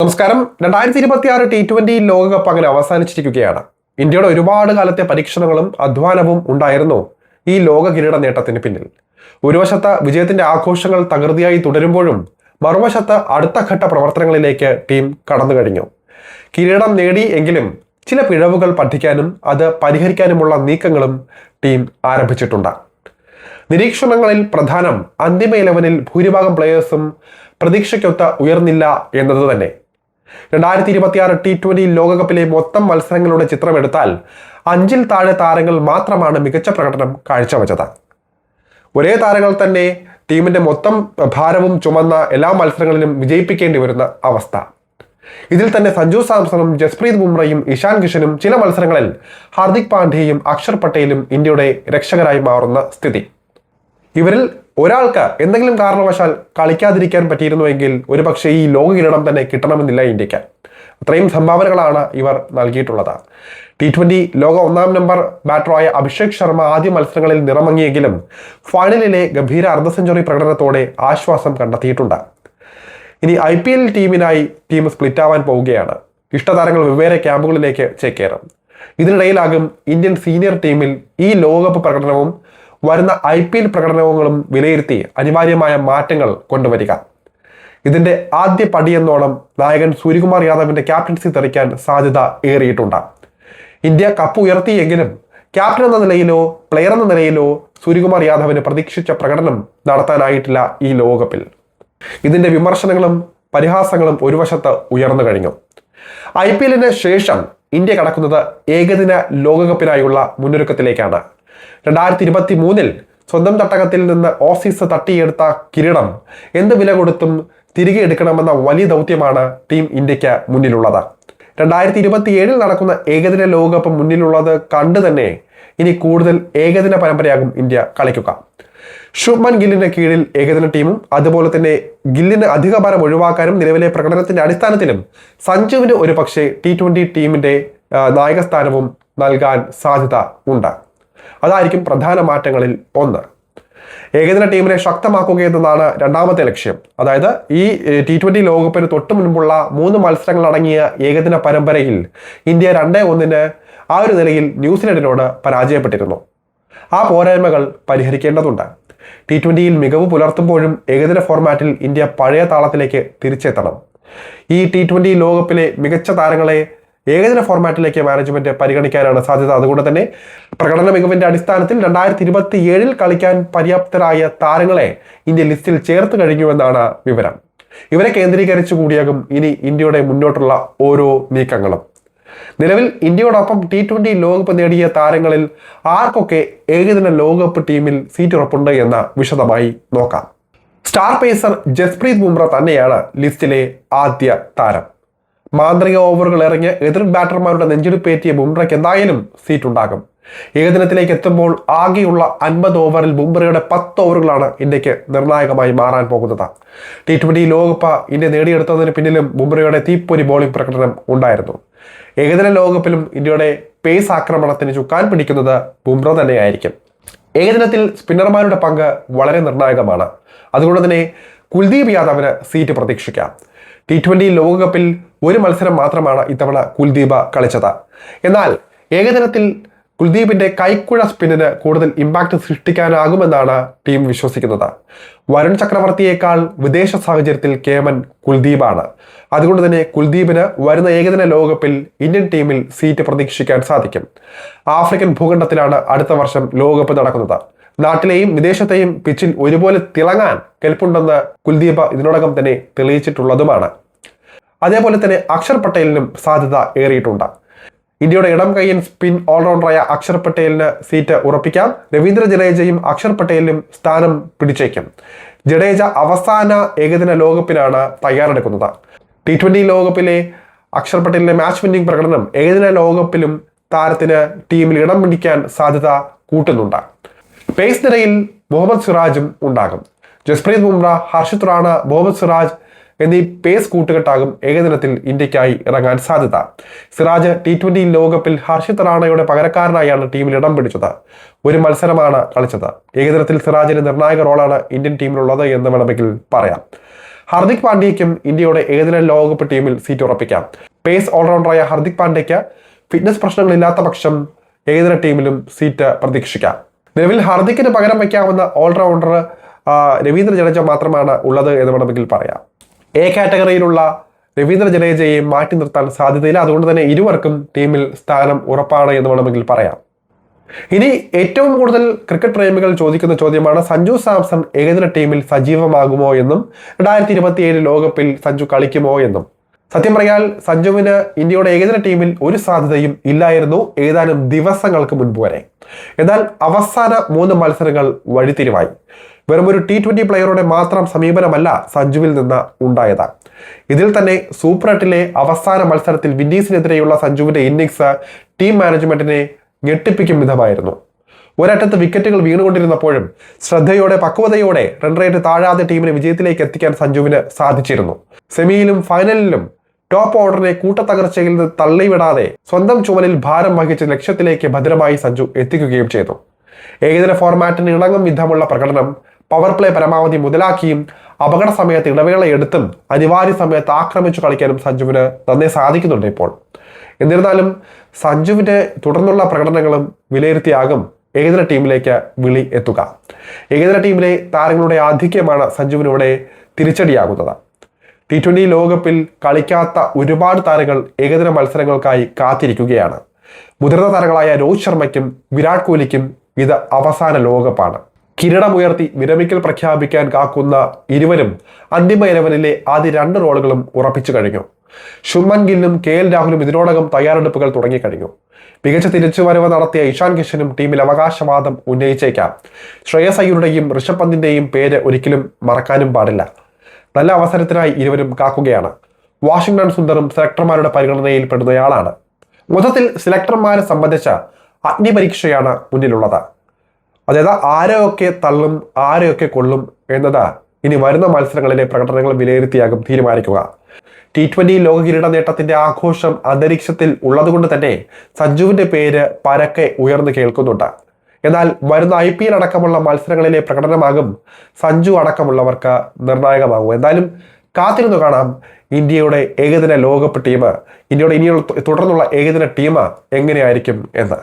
നമസ്കാരം. 2026 T20 ലോകകപ്പ് അങ്ങനെ അവസാനിച്ചിരിക്കുകയാണ്. ഇന്ത്യയുടെ ഒരുപാട് കാലത്തെ പരീക്ഷണങ്ങളും അധ്വാനവും ഉണ്ടായിരുന്നു ഈ ലോക കിരീട നേട്ടത്തിന് പിന്നിൽ. ഒരു വശത്ത് വിജയത്തിന്റെ ആഘോഷങ്ങൾ തകൃതിയായി തുടരുമ്പോഴും മറുവശത്ത് അടുത്ത ഘട്ട പ്രവർത്തനങ്ങളിലേക്ക് ടീം കടന്നു കഴിഞ്ഞു. കിരീടം നേടി എങ്കിലും ചില പിഴവുകൾ പഠിക്കാനും അത് പരിഹരിക്കാനുമുള്ള നീക്കങ്ങളും ടീം ആരംഭിച്ചിട്ടുണ്ട്. നിരീക്ഷണങ്ങളിൽ പ്രധാനം അന്തിമ 11-ൽ ഭൂരിഭാഗം പ്ലേയേഴ്സും പ്രതീക്ഷയ്ക്കൊത്ത് ഉയർന്നില്ല എന്നത് തന്നെ. 2026 T20 ലോകകപ്പിലെ മൊത്തം മത്സരങ്ങളുടെ ചിത്രമെടുത്താൽ 5-ൽ താഴെ താരങ്ങൾ മാത്രമാണ് മികച്ച പ്രകടനം കാഴ്ചവെച്ചത്. ഒരേ താരങ്ങൾ തന്നെ ടീമിന്റെ മൊത്തം ഭാരവും ചുമന്ന എല്ലാ മത്സരങ്ങളിലും വിജയിപ്പിക്കേണ്ടി വരുന്ന അവസ്ഥ. ഇതിൽ തന്നെ സഞ്ജു സാംസണും ജസ്പ്രീത് ബുംറയും ഇഷാൻ കിഷനും ചില മത്സരങ്ങളിൽ ഹാർദിക് പാണ്ഡ്യയും അക്ഷർ പട്ടേലും ഇന്ത്യയുടെ രക്ഷകരായി മാറുന്ന സ്ഥിതി. ഇവരിൽ ഒരാൾക്ക് എന്തെങ്കിലും കാരണവശാൽ കളിക്കാതിരിക്കാൻ പറ്റിയിരുന്നുവെങ്കിൽ ഒരുപക്ഷെ ഈ ലോക കിരീടം തന്നെ കിട്ടണമെന്നില്ല ഇന്ത്യക്ക്. അത്രയും സംഭാവനകളാണ് ഇവർ നൽകിയിട്ടുള്ളത്. T20 ലോക 1-ാം നമ്പർ ബാറ്ററായ അഭിഷേക് ശർമ്മ ആദ്യ മത്സരങ്ങളിൽ നിറമങ്ങിയെങ്കിലും ഫൈനലിലെ ഗംഭീര അർദ്ധ സെഞ്ചുറി പ്രകടനത്തോടെ ആശ്വാസം കണ്ടെത്തിയിട്ടുണ്ട്. ഇനി IPL ടീമിനായി ടീം സ്പ്ലിറ്റ് ആവാൻ പോവുകയാണ്. ഇഷ്ടതാരങ്ങൾ വെവ്വേറെ ക്യാമ്പുകളിലേക്ക് ചേക്കേറും. ഇതിനിടയിലാകും ഇന്ത്യൻ സീനിയർ ടീമിൽ ഈ ലോകകപ്പ് പ്രകടനവും വരുന്ന IPL പ്രകടനങ്ങളും വിലയിരുത്തി അനിവാര്യമായ മാറ്റങ്ങൾ കൊണ്ടുവരിക. ഇതിന്റെ ആദ്യ പടിയെന്നോണം നായകൻ സൂര്യകുമാർ യാദവിന്റെ ക്യാപ്റ്റൻസി തെറിക്കാൻ സാധ്യത ഏറിയിട്ടുണ്ട്. ഇന്ത്യ കപ്പ് ഉയർത്തിയെങ്കിലും ക്യാപ്റ്റൻ എന്ന നിലയിലോ പ്ലെയർ എന്ന നിലയിലോ സൂര്യകുമാർ യാദവിന് പ്രതീക്ഷിച്ച പ്രകടനം നടത്താനായിട്ടില്ല ഈ ലോകകപ്പിൽ. ഇതിന്റെ വിമർശനങ്ങളും പരിഹാസങ്ങളും ഒരു വശത്ത് ഉയർന്നു കഴിഞ്ഞു. IPL-ന് ശേഷം ഇന്ത്യ കടക്കുന്നത് ഏകദിന ലോകകപ്പിനായുള്ള മുന്നൊരുക്കത്തിലേക്കാണ്. 2023-ൽ സ്വന്തം തട്ടകത്തിൽ നിന്ന് ഓസീസ് തട്ടിയെടുത്ത കിരീടം എന്ത് വില കൊടുത്തും തിരികെ എടുക്കണമെന്ന വലിയ ദൗത്യമാണ് ടീം ഇന്ത്യക്ക് മുന്നിലുള്ളത്. 2027-ൽ നടക്കുന്ന ഏകദിന ലോകകപ്പ് മുന്നിലുള്ളത് കണ്ടു തന്നെ ഇനി കൂടുതൽ ഏകദിന പരമ്പരയാകും ഇന്ത്യ കളിക്കുക. ശുഭ്മൻ ഗില്ലിന് കീഴിൽ ഏകദിന ടീമും അതുപോലെ തന്നെ ഗില്ലിന് അധിക ഭാരം ഒഴിവാക്കാനും നിലവിലെ പ്രകടനത്തിന്റെ അടിസ്ഥാനത്തിലും സഞ്ജുവിന് ഒരു പക്ഷേ T20 ടീമിന്റെ നായകസ്ഥാനവും നൽകാൻ സാധ്യത ഉണ്ട്. അതായിരിക്കും പ്രധാന മാറ്റങ്ങളിൽ ഒന്ന്. ഏകദിന ടീമിനെ ശക്തമാക്കുക എന്നതാണ് രണ്ടാമത്തെ ലക്ഷ്യം. അതായത് ഈ T20 ലോകകപ്പിന് തൊട്ട് മുൻപുള്ള 3 മത്സരങ്ങൾ അടങ്ങിയ ഏകദിന പരമ്പരയിൽ ഇന്ത്യ 2-1 ആ ഒരു നിലയിൽ ന്യൂസിലൻഡിനോട് പരാജയപ്പെട്ടിരുന്നു. ആ പോരായ്മകൾ പരിഹരിക്കേണ്ടതുണ്ട്. T20-യിൽ മികവ് പുലർത്തുമ്പോഴും ഏകദിന ഫോർമാറ്റിൽ ഇന്ത്യ പഴയ താളത്തിലേക്ക് തിരിച്ചെത്തണം. ഈ T20 ലോകകപ്പിലെ മികച്ച താരങ്ങളെ ഏകദിന ഫോർമാറ്റിലേക്ക് മാനേജ്മെന്റ് പരിഗണിക്കാനാണ് സാധ്യത. അതുകൊണ്ട് തന്നെ പ്രകടന മികവിന്റെ അടിസ്ഥാനത്തിൽ 2027-ൽ കളിക്കാൻ പര്യാപ്തരായ താരങ്ങളെ ഇന്ത്യ ലിസ്റ്റിൽ ചേർത്ത് കഴിഞ്ഞുവെന്നാണ് വിവരം. ഇവരെ കേന്ദ്രീകരിച്ചു കൂടിയാകും ഇനി ഇന്ത്യയുടെ മുന്നോട്ടുള്ള ഓരോ നീക്കങ്ങളും. നിലവിൽ ഇന്ത്യയോടൊപ്പം T20 ലോകകപ്പ് നേടിയ താരങ്ങളിൽ ആർക്കൊക്കെ ഏകദിന ലോകകപ്പ് ടീമിൽ സീറ്റ് ഉറപ്പുണ്ട് എന്ന് വിശദമായി നോക്കാം. സ്റ്റാർ പേസർ ജസ്പ്രീത് ബുംറ തന്നെയാണ് ലിസ്റ്റിലെ ആദ്യ താരം. മാന്ത്രിക ഓവറുകൾ ഇറങ്ങിയ എതിർ ബാറ്റർമാരുടെ നെഞ്ചിടിപ്പേറ്റിയ ബുംറയ്ക്ക് എന്തായാലും സീറ്റ് ഉണ്ടാകും. ഏകദിനത്തിലേക്ക് എത്തുമ്പോൾ ആകെയുള്ള 50 ഓവറിൽ ബുംറയുടെ 10 ഓവറുകളാണ് ഇന്ത്യക്ക് നിർണായകമായി മാറാൻ പോകുന്നത്. T20 ലോകകപ്പ് ഇന്ത്യ നേടിയെടുത്തതിന് പിന്നിലും ബുംറയുടെ തീപ്പൊരി ബോളിംഗ് പ്രകടനം ഉണ്ടായിരുന്നു. ഏകദിന ലോകകപ്പിലും ഇന്ത്യയുടെ പേസ് ആക്രമണത്തിന് ചുക്കാൻ പിടിക്കുന്നത് ബുംറ തന്നെയായിരിക്കും. ഏകദിനത്തിൽ സ്പിന്നർമാരുടെ പങ്ക് വളരെ നിർണായകമാണ്. അതുകൊണ്ട് തന്നെ കുൽദീപ് യാദവിന് സീറ്റ് പ്രതീക്ഷിക്കാം. T20 ലോകകപ്പിൽ ഒരു മത്സരം മാത്രമാണ് ഇത്തവണ കുൽദീപ് കളിച്ചത്. എന്നാൽ ഏകദിനത്തിൽ കുൽദീപിന്റെ കൈക്കുഴ സ്പിന്നിന് കൂടുതൽ ഇമ്പാക്ട് സൃഷ്ടിക്കാനാകുമെന്നാണ് ടീം വിശ്വസിക്കുന്നത്. വരുൺ ചക്രവർത്തിയേക്കാൾ വിദേശ സാഹചര്യത്തിൽ കേമൻ കുൽദീപാണ്. അതുകൊണ്ട് തന്നെ കുൽദീപിന് വരുന്ന ഏകദിന ലോകകപ്പിൽ ഇന്ത്യൻ ടീമിൽ സീറ്റ് പ്രതീക്ഷിക്കാൻ സാധിക്കും. ആഫ്രിക്കൻ ഭൂഖണ്ഡത്തിലാണ് അടുത്ത വർഷം ലോകകപ്പ് നടക്കുന്നത്. നാട്ടിലെയും വിദേശത്തെയും പിച്ചിൽ ഒരുപോലെ തിളങ്ങാൻ കെൽപ്പുണ്ടെന്ന് കുൽദീപ് ഇതിനോടകം തന്നെ തെളിയിച്ചിട്ടുള്ളതുമാണ്. അതേപോലെ തന്നെ അക്ഷർ പട്ടേലിനും സാധ്യത ഏറിയിട്ടുണ്ട്. ഇന്ത്യയുടെ ഇടം കയ്യൻ സ്പിൻ ഓൾറൗണ്ടറായ അക്ഷർ പട്ടേലിന് സീറ്റ് ഉറപ്പിക്കാം. രവീന്ദ്ര ജഡേജയും അക്ഷർ പട്ടേലിനും സ്ഥാനം പിടിച്ചേക്കും. ജഡേജ അവസാന ഏകദിന ലോകകപ്പിനാണ് തയ്യാറെടുക്കുന്നത്. T20 ലോകകപ്പിലെ അക്ഷർ പട്ടേലിന്റെ മാച്ച് വിന്നിംഗ് പ്രകടനം ഏകദിന ലോകകപ്പിലും താരത്തിന് ടീമിൽ ഇടം പിടിക്കാൻ സാധ്യത കൂട്ടുന്നുണ്ട്. പേസ് നിരയിൽ മുഹമ്മദ് സിറാജും ഉണ്ടാകും. ജസ്പ്രീത് ബുംറ, ഹർഷിത് റാണ, മുഹമ്മദ് സിറാജ് എന്നീ പേസ് കൂട്ടുകെട്ടാകും ഏകദിനത്തിൽ ഇന്ത്യക്കായി ഇറങ്ങാൻ സാധ്യത. സിറാജ് T20 ലോകകപ്പിൽ ഹർഷിത് റാണയുടെ പകരക്കാരനായാണ് ടീമിൽ ഇടം പിടിച്ചത്. ഒരു മത്സരമാണ് കളിച്ചത്. ഏകദിനത്തിൽ സിറാജിന് നിർണായക റോളാണ് ഇന്ത്യൻ ടീമിലുള്ളത് എന്ന് വേണമെങ്കിൽ പറയാം. ഹാർദിക് പാണ്ഡ്യയ്ക്കും ഇന്ത്യയുടെ ഏകദിന ലോകകപ്പ് ടീമിൽ സീറ്റ് ഉറപ്പിക്കാം. പേസ് ഓൾറൗണ്ടറായ ഹാർദിക് പാണ്ഡ്യയ്ക്ക് ഫിറ്റ്നസ് പ്രശ്നങ്ങളില്ലാത്ത പക്ഷം ഏകദിന ടീമിലും സീറ്റ് പ്രതീക്ഷിക്കാം. നിലവിൽ ഹാർദിക്കിന് പകരം വയ്ക്കാവുന്ന ഓൾറൗണ്ടർ രവീന്ദ്ര ജഡേജ മാത്രമാണ് ഉള്ളത് എന്ന് വേണമെങ്കിൽ പറയാം. എ കാറ്റഗറിയിലുള്ള രവീന്ദ്ര ജഡേജയെ മാറ്റി നിർത്താൻ സാധ്യതയില്ല. അതുകൊണ്ട് തന്നെ ഇരുവർക്കും ടീമിൽ സ്ഥാനം ഉറപ്പാണ് എന്ന് വേണമെങ്കിൽ പറയാം. ഇനി ഏറ്റവും കൂടുതൽ ക്രിക്കറ്റ് പ്രേമികൾ ചോദിക്കുന്ന ചോദ്യമാണ് സഞ്ജു സാംസൺ ഏകദിന ടീമിൽ സജീവമാകുമോ എന്നും 2027 ലോകകപ്പിൽ സഞ്ജു കളിക്കുമോ എന്നും. സത്യം പറയാൽ സഞ്ജുവിന് ഇന്ത്യയുടെ ഏകദിന ടീമിൽ ഒരു സാധ്യതയും ഇല്ലായിരുന്നു ഏതാനും ദിവസങ്ങൾക്ക് മുൻപ് വരെ. എന്നാൽ അവസാന 3 മത്സരങ്ങൾ വഴിത്തിരിവായി. വെറും ഒരു T20 പ്ലെയറുടെ മാത്രം സമീപനമല്ല സഞ്ജുവിൽ നിന്ന് ഉണ്ടായത്. ഇതിൽ തന്നെ സൂപ്പർ 8-ലെ അവസാന മത്സരത്തിൽ വിൻഡീസിനെതിരെയുള്ള സഞ്ജുവിന്റെ ഇന്നിംഗ്സ് ടീം മാനേജ്മെന്റിനെ ഞെട്ടിപ്പിക്കും വിധമായിരുന്നു. ഒരറ്റത്ത് വിക്കറ്റുകൾ വീണുകൊണ്ടിരുന്നപ്പോഴും ശ്രദ്ധയോടെ പക്വതയോടെ റൺ റേറ്റ് താഴാതെ ടീമിനെ വിജയത്തിലേക്ക് എത്തിക്കാൻ സഞ്ജുവിന് സാധിച്ചിരുന്നു. സെമിയിലും ഫൈനലിലും ടോപ്പ് ഓർഡറിനെ കൂട്ടത്തകർച്ചയിൽ നിന്ന് തള്ളിവിടാതെ സ്വന്തം ചുമലിൽ ഭാരം വഹിച്ച് ലക്ഷ്യത്തിലേക്ക് ഭദ്രമായി സഞ്ജു എത്തിക്കുകയും ചെയ്തു. ഏകദിന ഫോർമാറ്റിന് ഇണങ്ങും വിധമുള്ള പ്രകടനം, പവർ പ്ലേ പരമാവധി മുതലാക്കിയും അപകട സമയത്ത് ഇടവേള എടുത്തും അനിവാര്യ സമയത്ത് ആക്രമിച്ചു കളിക്കാനും സഞ്ജുവിന് നന്നേ സാധിക്കുന്നുണ്ട് ഇപ്പോൾ. എന്നിരുന്നാലും സഞ്ജുവിന്റെ തുടർന്നുള്ള പ്രകടനങ്ങളും വിലയിരുത്തിയാകും ഏകദിന ടീമിലേക്ക് വിളി എത്തുക. ഏകദിന ടീമിലെ താരങ്ങളുടെ ആധിക്യമാണ് സഞ്ജുവിനിവിടെ തിരിച്ചടിയാകുന്നത്. T20 ലോകകപ്പിൽ കളിക്കാത്ത ഒരുപാട് താരങ്ങൾ ഏകദിന മത്സരങ്ങൾക്കായി കാത്തിരിക്കുകയാണ്. മുതിർന്ന താരങ്ങളായ രോഹിത് ശർമ്മയ്ക്കും വിരാട് കോഹ്ലിക്കും ഇത് അവസാന ലോകകപ്പാണ്. കിരീടമുയർത്തി വിരമിക്കൽ പ്രഖ്യാപിക്കാൻ കാക്കുന്ന ഇരുവരും അന്തിമ 11-ലെ ആദ്യ 2 റോളുകളും ഉറപ്പിച്ചു കഴിഞ്ഞു. ശുഭ്മൻ ഗില്ലും KL രാഹുലും ഇതിനോടകം തയ്യാറെടുപ്പുകൾ തുടങ്ങിക്കഴിഞ്ഞു. മികച്ച തിരിച്ചുവരവ് നടത്തിയ ഇഷാൻ കിഷനും ടീമിൽ അവകാശവാദം ഉന്നയിച്ചേക്കാം. ശ്രേയസ് അയ്യരുടെയും ഋഷഭ് പന്തിന്റെയും പേര് ഒരിക്കലും മറക്കാനും പാടില്ല. നല്ല അവസരത്തിനായി ഇരുവരും കാക്കുകയാണ്. വാഷിംഗ്ടൺ സുന്ദറും സെലക്ടർമാരുടെ പരിഗണനയിൽ പെടുന്നയാളാണ്. മൊത്തത്തിൽ സെലക്ടർമാരെ സംബന്ധിച്ച അഗ്നിപരീക്ഷയാണ് മുന്നിലുള്ളത്. അതായത് ആരെയൊക്കെ തള്ളും ആരെയൊക്കെ കൊള്ളും എന്നത് ഇനി വരുന്ന മത്സരങ്ങളിലെ പ്രകടനങ്ങൾ വിലയിരുത്തിയാകും തീരുമാനിക്കുക. T20 ലോക കിരീട നേട്ടത്തിന്റെ ആഘോഷം അന്തരീക്ഷത്തിൽ ഉള്ളതുകൊണ്ട് തന്നെ സഞ്ജുവിന്റെ പേര് പരക്കെ ഉയർന്നു കേൾക്കുന്നുണ്ട്. എന്നാൽ വരുന്ന IPL അടക്കമുള്ള മത്സരങ്ങളിലെ പ്രകടനമാകും സഞ്ജു അടക്കമുള്ളവർക്ക് നിർണായകമാകും. എന്തായാലും കാത്തിരുന്നു കാണാം ഇന്ത്യയുടെ ഏകദിന ലോകകപ്പ് ടീം, ഇന്ത്യയുടെ ഇനിയുള്ള തുടർന്നുള്ള ഏകദിന ടീം എങ്ങനെയായിരിക്കും എന്ന്.